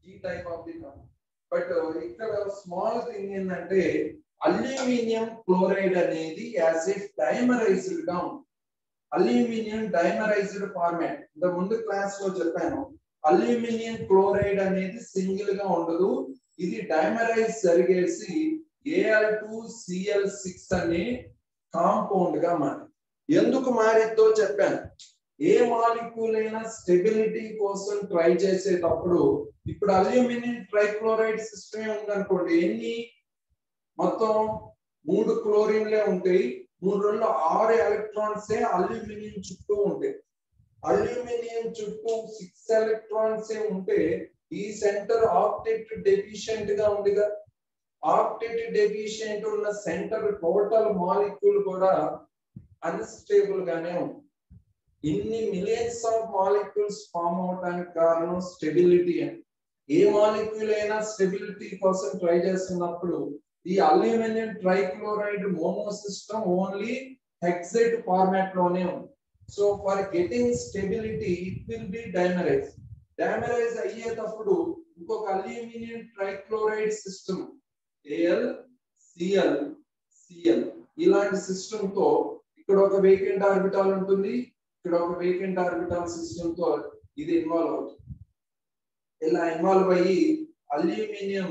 ఈ type of the compound. But ఇక్కడ స్మాల్ థింగ్ ఏంటంటే అల్యూమినియం క్లోరైడ్ అనేది యాజ్ ఏ డైమరైజ్డ్ గా ఉంది. అల్యూమినియం డైమరైజ్డ్ ఫార్మాట్ ఇంత ముందు క్లాస్ లో చెప్పాను. అల్యూమినియం క్లోరైడ్ అనేది సింగిల్ గా ఉండదు, ఇది డైమరైజ్ జరిగేసి Al2Cl6 అనే కాంపౌండ్ గా మారింది. ఎందుకు మారిద్దో చెప్పాను. ఏ మాలిక్యూల్ అయినా స్టెబిలిటీ కోసం ట్రై చేసేటప్పుడు ఇప్పుడు అల్యూమినియం ట్రైక్లోరైడ్ సిస్టమ్ ఉందనుకోండి, ఎన్ని మొత్తం 3 క్లోరిన్లే ఉంటాయి. 3 6 ఎలక్ట్రాన్స్ అల్యూమినియం చుట్టూ ఉంటాయి. అల్యూమినియం చుట్టూ 6 ఎలక్ట్రాన్స్ ఉంటే ఈ సెంటర్ ఆక్టెట్ డెఫిషియెంట్ గా ఉందిగా. ఆక్టెట్ డెఫిషియెంట్ ఉన్న సెంటర్ టోటల్ మాలిక్యూల్ కూడా అన్స్టేబుల్ గానే ఉంది. ఇన్ని మిలియన్స్ ఆఫ్ మాలిక్యూల్స్ ఫామ్ అవడానికి కారణం స్టెబిలిటీ అని. ఏ మాలిక్యూల్ అయినా స్టెబిలిటీ కోసం ట్రై చేస్తున్నప్పుడు ఈ aluminium trichloride mono system only hexate format లోనే ఉంది. So for getting stability it will be dimerize. Dimerize అయ్యేటప్పుడు ఇంకొక అల్యూమినియం ట్రైక్లోరైడ్ సిస్టమ్ AlCl ఇలాంటి సిస్టమ్ తో ఇక్కడ ఒక వేకెంట్ ఆర్బిటాల్ ఉంటుంది, ఇక్కడ ఒక వేకెంట్ ఆర్బిటాల్ సిస్టమ్ తో ఇది ఇన్వాల్వ్ అవుతుంది. ఇలా ఇన్వాల్వ్ అయ్యి అల్యూమినియం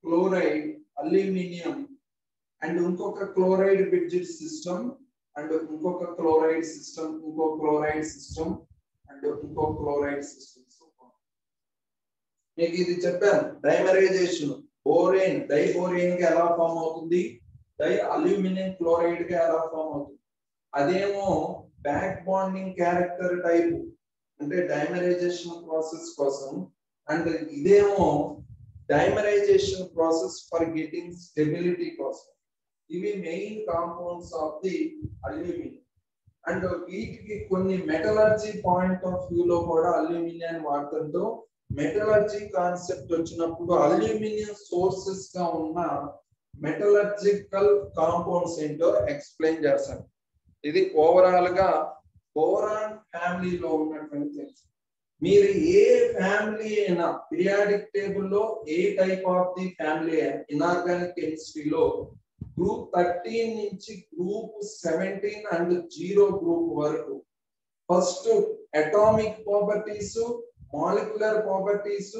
క్లోరైడ్ అల్యూమినియం అండ్ ఇంకొక క్లోరైడ్ బ్రిడ్జ్ సిస్టమ్ అండ్ ఇంకొక క్లోరైడ్ సిస్టమ్ అండ్ ఇంకో క్లోరైడ్ సిస్టమ్. మీకు ఇది చెప్పాను డైమరైజేషన్. బోరేన్ డైబోరేన్ గా ఎలా ఫామ్ అవుతుంది, అల్యూమినియం క్లోరైడ్ గా ఎలా ఫామ్ అవుతుంది. అదేమో బ్యాక్ బాండింగ్ క్యారెక్టర్ టైప్ అంటే డైమరైజేషన్ ప్రాసెస్ కోసం, అండ్ ఇదేమో డైమరైజేషన్ ప్రాసెస్ ఫర్ గెటింగ్ స్టెబిలిటీ కోసం. ఇవి main compounds of the aluminium. And వీటికి కొన్ని మెటలర్జీ పాయింట్ ఆఫ్ వ్యూ లో కూడా అల్యూమినియం వాడటంతో మెటలర్జీ కాన్సెప్ట్ వచ్చినప్పుడు అల్యూమినియం సోర్సెస్ గా ఉన్న మెటలర్జికల్ కాంపౌండ్స్ ఏంటో ఎక్స్ప్లెయిన్ చేస్తాను. ఇది ఓవరాల్ గా బోరాన్ ఫ్యామిలీలో ఉన్నటువంటి మీరు ఏ ఫ్యామిలీ అయినా పీరియాడిక్ టేబుల్ లో ఏ type of the family inorganic కెమిస్ట్రీలో గ్రూప్ 13 నుంచి గ్రూప్ 17 అండ్ 0 గ్రూప్ వరకు first atomic properties, molecular properties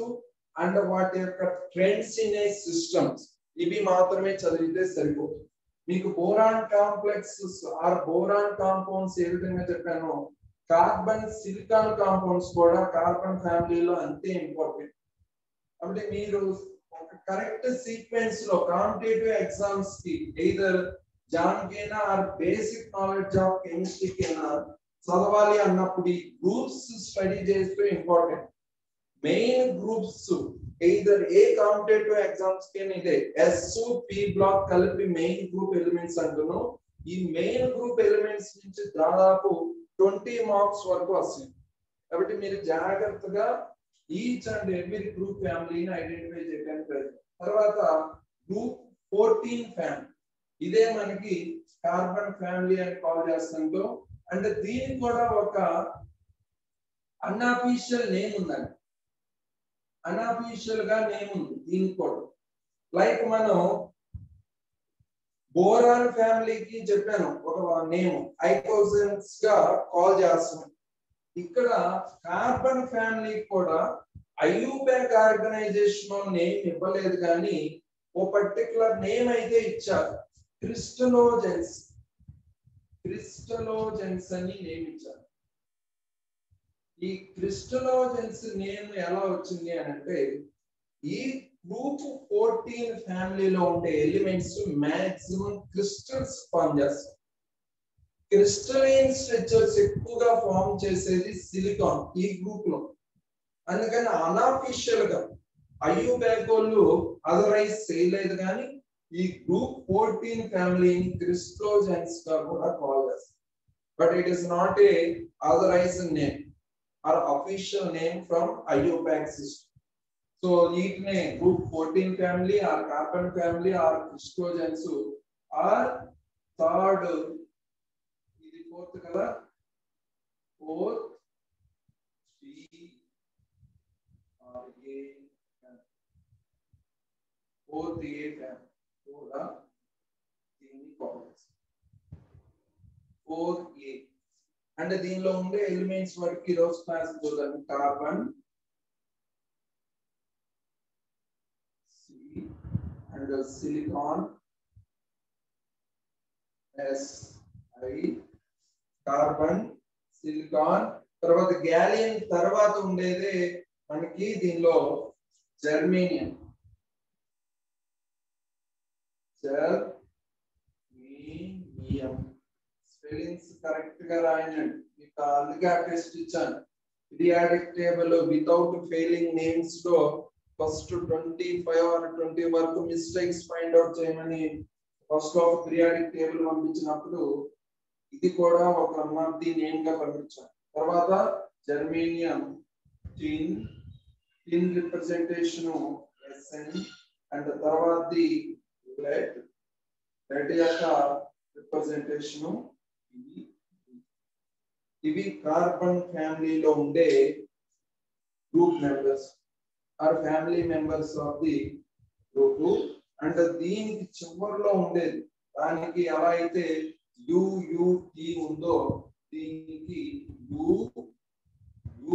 and వాటి యొక్క ట్రెండ్స్ ఇన్ ఏ సిస్టమ్స్ ఇవి మాత్రమే చదివితే సరిపోతుంది. మీకు boron complexes or boron compounds ఏ విధంగా చెప్పానో కార్బన్ సిలికాన్ కాంపౌండ్స్ కూడా కార్బన్ ఫ్యామిలీలో అంతే ఇంపార్టెంట్. అంటే మీరు ఒక కరెక్ట్ సీక్వెన్స్ లో కాంపిటేటివ్ ఎగ్జామ్స్ కి ఎయిదర్ జాన్కైనా or basic knowledge of chemistry కైనా చదవాలి అన్నప్పుడు ఈ గ్రూప్స్ స్టడీ చేస్తే ఇంపార్టెంట్. మెయిన్ గ్రూప్స్ ఎయిదర్ ఏ కాంపిటేటివ్ ఎగ్జామ్స్ కి ఇదే ఎస్ పి బ్లాక్ కలిపి మెయిన్ గ్రూప్ ఎలిమెంట్స్ అంటున్నాం. ఈ మెయిన్ గ్రూప్ ఎలిమెంట్స్ నుంచి దాదాపు 20 మార్క్స్ వరకు వస్తుంది. కాబట్టి మీరు జాగ్రత్తగా ఈచ్ అండ్ ఎవ్రీ గ్రూప్ ఫ్యామిలీని ఐడెంటిఫై చేయడానికి ప్రయత్నం. తర్వాత గ్రూప్ 14 ఫ్యామిలీ ఇదే మనకి కార్బన్ ఫ్యామిలీ అని కాల్ చేస్తుంటో అంటే దీనికి కూడా ఒక అన్అఫీషియల్ నేమ్ ఉందండి. అన్అఫీషియల్ గా నేమ్ ఉంది దీనికి కూడా. లైక్ మనం బోరాన్ ఫ్యామిలీకి చెప్పాను ఒక నేమ్ ఐకోజన్స్ గా కాల్ చేస్తున్నాం. ఇక్కడ కార్బన్ ఫ్యామిలీ కూడా ఐయుపాక్ ఆర్గనైజేషన్ నేమ్ ఇవ్వలేదు కానీ ఓ పర్టికులర్ నేమ్ అయితే ఇచ్చారు. క్రిస్టలోజెన్స్ అని నేమ్ ఇచ్చారు. ఈ క్రిస్టలోజెన్స్ నేమ్ ఎలా వచ్చింది అని అంటే ఈ గ్రూప్ 14 ఫ్యామిలీలో ఉండే ఎలిమెంట్స్ మాక్సిమం క్రిస్టల్స్ ఫామ్ చేస్తాయి. క్రిస్టలైన్ స్ట్రక్చర్స్ ఎక్కువగా ఫామ్ చేసేది సిలికాన్ ఈ గ్రూప్ లో. అందుకని అన్అఫీషియల్ గా ఐయుపాక్ వాళ్ళు అదరైజ్ చేయలేదు కానీ ఈ గ్రూప్ 14 ఫ్యామిలీని క్రిస్టలోజెన్స్ గా కూడా కాల్ చేస్తారు. But it is not a authorised name or official name from IUPAC system. So వీటినే group 14 family or carbon family or crystallogens or third ఇది ఫోర్త్ కదా ఫోర్త్ ఏ ఫ్యామిలీ కూడా దీన్ని కాల్ చేస్తారు 4A. అంటే దీనిలో ఉండే ఎలిమెంట్స్ వరకు ఈరోజు క్లాస్ చూడండి. Carbon and silicon Si carbon silicon తర్వాత గ్యాలియం తర్వాత ఉండేదే మనకి దీనిలో జర్మేనియం స్పెల్లింగ్స్ కరెక్ట్ గా రాయండి. మీకు అందుకే టెస్ట్ ఇచ్చాను. Periodic table without failing names లో ఫస్ట్ 25 or 20 వరకు మిస్టేక్స్ ఫైండ్ అవుట్ చేయమని ఫస్ట్ ఆఫ్ పీరియాడిక్ టేబుల్ పంపించినప్పుడు ఇది కూడా ఒక అన్నది నేమ్ గా పంపించాను. తర్వాత germanium tin representation Sn and తర్వాత లెడ్ యొక్క రిప్రజెంటేషన్ ఇవి కార్బన్ ఫ్యామిలీలో ఉండే group members or family members of the group. And దీనికి చివరిలో ఉండేది దానికి ఎలా అయితే UUT ఉందో దీనికి U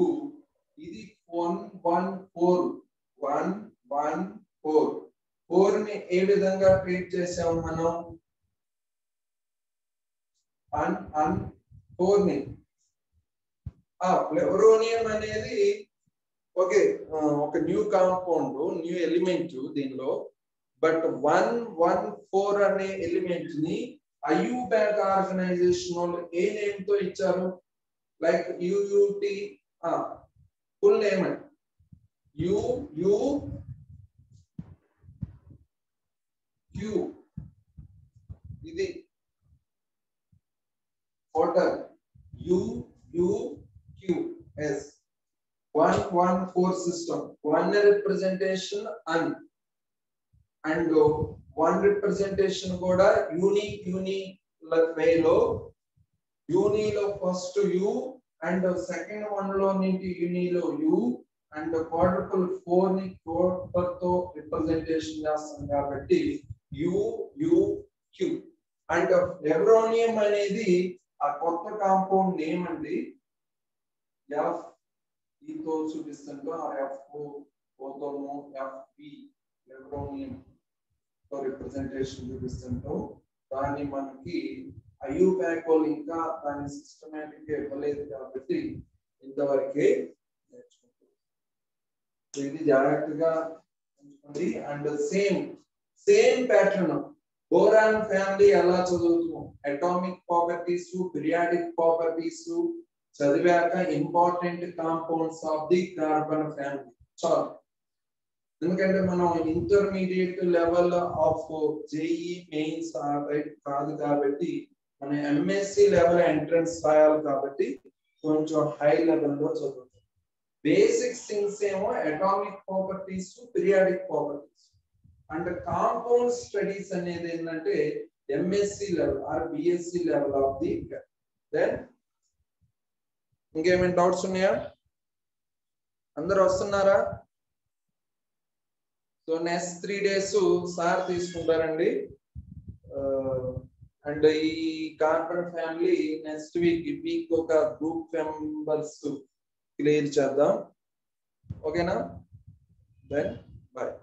ఇది 114 ని ఏ విధంగా ట్రీట్ చేసాము మనం 4 ని ఫ్లెవరోనియం అనేది ఓకే ఒక న్యూ కాంపౌండ్ న్యూ ఎలిమెంట్ దీనిలో. బట్ 114 అనే ఎలిమెంట్ ని ఐయుపాక్ ఆర్గనైజేషన్ వాళ్ళు ఏ నేమ్ తో ఇచ్చారు? లైక్ UUT ఫుల్ నేమ్ అండి UUQ ఇది water UUQS 114 system. One representation and one representation కూడా unique way లో uni లో first U and second one లో నుంచి యూనిలో యు అండ్ క్వాడ్రపుల్ 4 ని క్వార్టర్ తో రిప్రజెంటేషన్ చేస్తాం కాబట్టి యు యు క్యూ. అండ్ ఎబ్రోనియం అనేది ఆ కొత్త కాంపౌండ్ నేమ్ అండి. ఎఫ్ తో చూపిస్తుంటో ఎఫ్ ఓతోను ఎఫ్పి ఎబ్రోనియం తో రిప్రజెంటేషన్ చూపిస్తుంటో దాన్ని మనకి ఐయుపాకోల్ ఇంకా దాని సిస్టమాటిక్ గా ఇవ్వలేదు కాబట్టి ఇంతవరకే నేర్చుకుంటాం. ఇది జాగ్రత్తగా నేర్చుకోండి. And same pattern boron family ఎలా చదువుతాం, అటామిక్ ప్రాపర్టీస్, పీరియాడిక్ ప్రాపర్టీస్ చదివాక important compounds of the carbon family చాలు. ఎందుకంటే మనం intermediate level of JEE mains కాదు కాబట్టి మనం ఎంఎస్సి లెవెల్ ఎంట్రన్స్ రాయాలి కాబట్టి కొంచెం హై లెవెల్లో చదువుతాం. బేసిక్ థింగ్స్ ఏమో atomic properties, periodic properties and compound studies అనేది ఏంటంటే MSc level or BSc level of the. Then ఇంకేమైనా డౌట్స్ ఉన్నాయా? అందరు వస్తున్నారా? సో నెక్స్ట్ 3 days సార్ తీసుకుంటారండి. అండ్ ఈ కార్బన్ ఫ్యామిలీ నెక్స్ట్ వీక్ ఒక గ్రూప్ మెంబర్స్ క్లియర్ చేద్దాం. ఓకేనా? Then bye.